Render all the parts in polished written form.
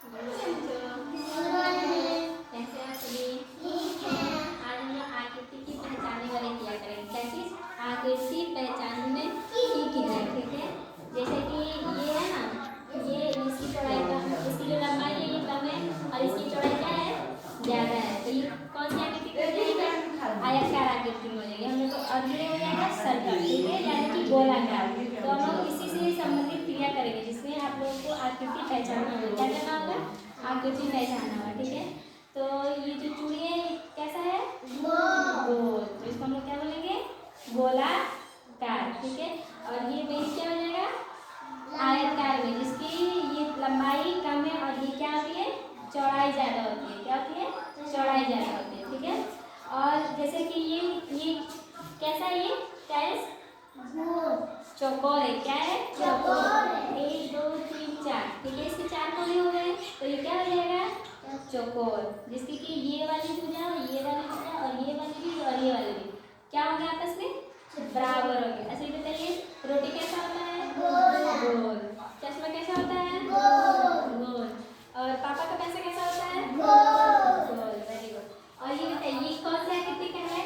कैसे आप सभी? आज हम लोग आकृति की पहचानने वाले किया करेंगे। क्या चीज? आकृति पहचानने की क्रिया। ठीक है, जैसे कि ये है ना, ये इसकी चौड़ाई कम, इसकी जो लंबाई है ये कम है और इसकी चौड़ाई क्या है? ज्यादा है। तो ये कौन सी आकृति हो जाएगी? आयताकार आकृति हो जाएगी हम लोग को। और ये हो जाएगा सर्कल, ठीक है, यानी कि गोलाकार। तो हम लोग इसी से संबंधित क्रिया करेंगे जिसमें आप लोगों को आकृति पहचानना होगा। क्या करना होगा? आकृति पहचानना होगा। ठीक है, तो ये जो चूड़ी है कैसा है? गोल। तो इसको हम लोग क्या बोलेंगे? गोलाकार। ठीक है, और ये बेस क्या हो जाएगा? आयतकार में, जिसकी ये लंबाई कम है और ये क्या होती है? चौड़ाई ज्यादा होती है। क्या होती है? चौड़ाई ज्यादा होती है। ठीक है, और जैसे कि ये कैसा है? ये क्या है? चौकोर है। क्या है? चौकोर। 1 2 3 4, ठीक है, इसके 4 कोने हो गए तो ये क्या हो जाएगा? चौकोर, जिसकी कि ये वाली भुजा और ये वाली भुजा और ये वाली भी और ये वाली भी क्या हो गया? आपस में बराबर हो गए। ऐसे ही बताइए, रोटी कैसा होता है? गोल। चश्मा कैसा होता है? गोल। और पापा का पैसा कैसा होता है? गोल। Very good. और ये बताइए, ये कौन सी आकृति का है?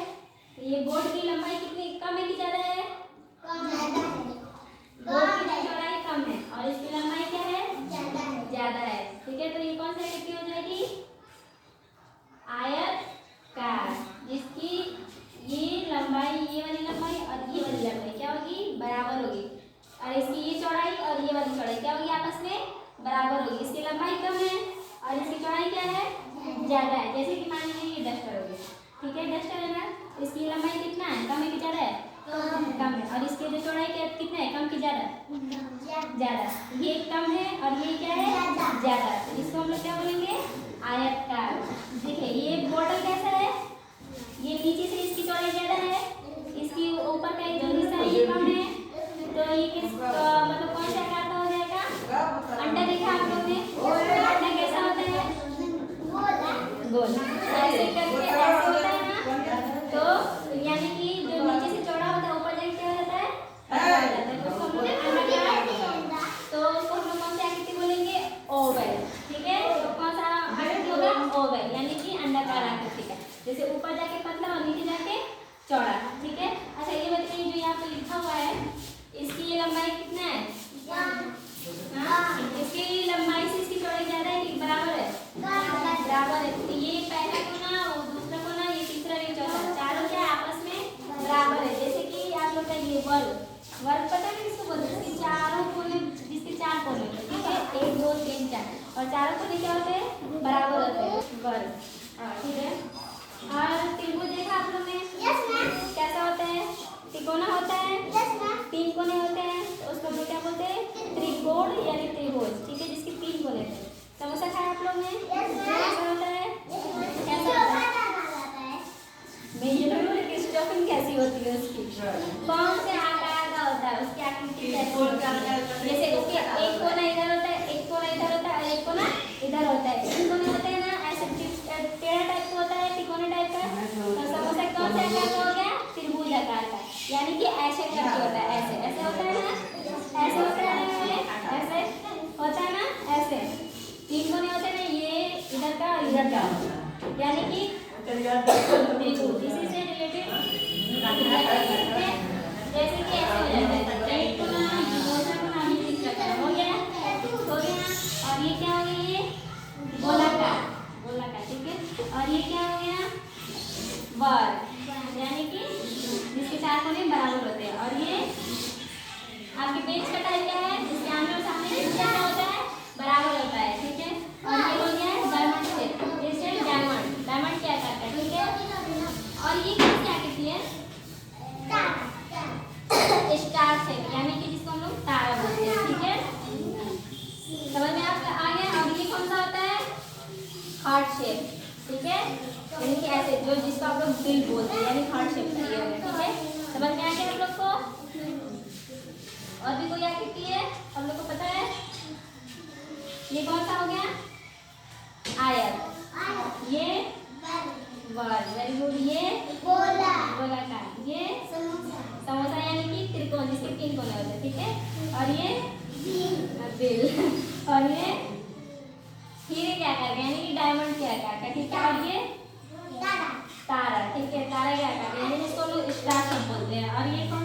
ये बोर्ड की लंबाई कितनी कम है कि ज्यादा है? बोर्ड की चौड़ाई कम है और इसकी लंबाई क्या है? ज्यादा है। ठीक है, तो ये कौन सी आकृति हो जाएगी? आयतकार, जिसकी ये लंबाई, ये वाली लंबाई और ये वाली लंबाई क्या होगी? बराबर होगी। और इसकी ये चौड़ाई और ये वाली चौड़ाई क्या होगी? आपस में बराबर होगी। इसकी लंबाई कम है और इसकी चौड़ाई क्या है? ज्यादा है। जैसे कि मान लीजिए ये डस्टर होगी, ठीक है, डस्टर है ना, इसकी लंबाई कितना है? कम है कि ज्यादा है? कम है। और इसकी जो चौड़ाई कितना है? कम कि ज्यादा? ज्यादा। ये कम है और ये क्या है? ज्यादा। इसको हम लोग क्या बोलेंगे? आयतकार। देखिए, ये बॉटल कैसा है? ये नीचे से इसकी चौड़ाई ज्यादा है, इसकी ऊपर का जो हिस्सा है ये कम है। तो ये किस मतलब कौन सा आकार का हो जाएगा? अंडा देखा आप लोग ने? अंडा कैसा होता है? गोल। ऐसे करके ऐसे होता है ना, तो यानी कि जो नीचे से चौड़ा होता है ऊपर जाके क्या होता है? पतला हो जाता है। तो उसको हम लोग अंडाकार, तो उसको हम लोग कौन सी आकृति बोलेंगे? ओवल। ठीक है, तो कौन सा आकृति होगा? ओवल, यानी कि अंडाकार आकृति का, जैसे ऊपर जाके पतला और नीचे जाके चौड़ा। ठीक है, अच्छा ये बताइए, जो यहाँ पे लिखा हुआ है इसकी ये लंबाई कितना है? इसकी लंबाई से इसकी चौड़ाई ज्यादा है कि बराबर है? बराबर है। तो ये पहला कोना, वो दूसरा कोना, ये तीसरा, ये चौथा, चारों क्या आपस में बराबर है। जैसे कि आप लोग का ये वर्ग पता है किसको बोलते हैं? इसके चारों कोने, जिसके 4 कोने होते हैं, ठीक है, 1 2 3 4, और चारों कोने क्या होते हैं? बराबर होते हैं, वर्ग। ठीक है, और त्रिभुज देखा आप लोग ने? कैसा होता है? त्रिकोण होता है। 3 कोने होते हैं, तो उसको हम लोग क्या बोलते हैं? त्रिकोण यानी त्रिभुज। ठीक है, जिसके 3 कोने होते हैं। समोसा खाया आप लोग ने? कैसा होता है? कैसा होता है? मैं ये नहीं बोली कि स्टफिंग कैसी होती है उसकी, कौन से आकार का होता है, उसकी आकृति कैसी होती है? जैसे उसके एक कोना इधर होता है, एक कोना इधर होता है और एक कोना इधर होता है। 3 कोने होते हैं ना, ऐसे टेढ़ा टाइप का होता है, तिकोने टाइप का। तो समोसा कौन से आकार का हो गया? त्रिभुज आकार का, यानी कि ऐसे करके होता है, ऐसे ऐसे होता है ना, ऐसे होता है ना, ऐसे होता है ना, ऐसे 3 कोने होते हैं ना, ये इधर का और इधर का, यानी कि त्रिभुज। इसी से रिलेटेड जैसे कि ऐसे हो जाता है, एक कोना, दूसरा कोना, तीसरा कोना, हो गया। और ये क्या हो गया? ये गोलाकार। ठीक है, और ये क्या हो गया? वर्ग, यानी कि जिसके 4 कोने बराबर होते हैं। और ये आपके पेज का टाइप क्या है? इसके आमने और सामने क्या होता है? बराबर होता है। ठीक है, और ये हो गया डायमंड शेप, जैसे डायमंड क्या करता है? ठीक है, और ये क्या आकृति है? स्टार शेप, यानी कि जिसको हम लोग तारा बोलते हैं। ठीक है, समझ में आपका आ गया? और ये कौन सा होता है? Heart shape. ठीक है, यानी कि ऐसे, जो जिसको आप लोग दिल बोलते हैं, यानी हार्ट शेप का ये हो गया। ठीक है, समझ में आ गया हम लोग को? और भी कोई आकृति है हम लोग को पता है? ये कौन सा हो गया? आयत। ये वर्ग, वेरी गुड। ये गोलाकार, ये समोसा यानी कि त्रिकोण, जिसके 3 कोने होते हैं। ठीक है, और ये दिल, और ये डायमंड के आकार का, ठीक है। और ये तारा, ठीक है, तारा के आकार का, यानी इसको हम लोग स्टार सब बोलते हैं। और ये कौन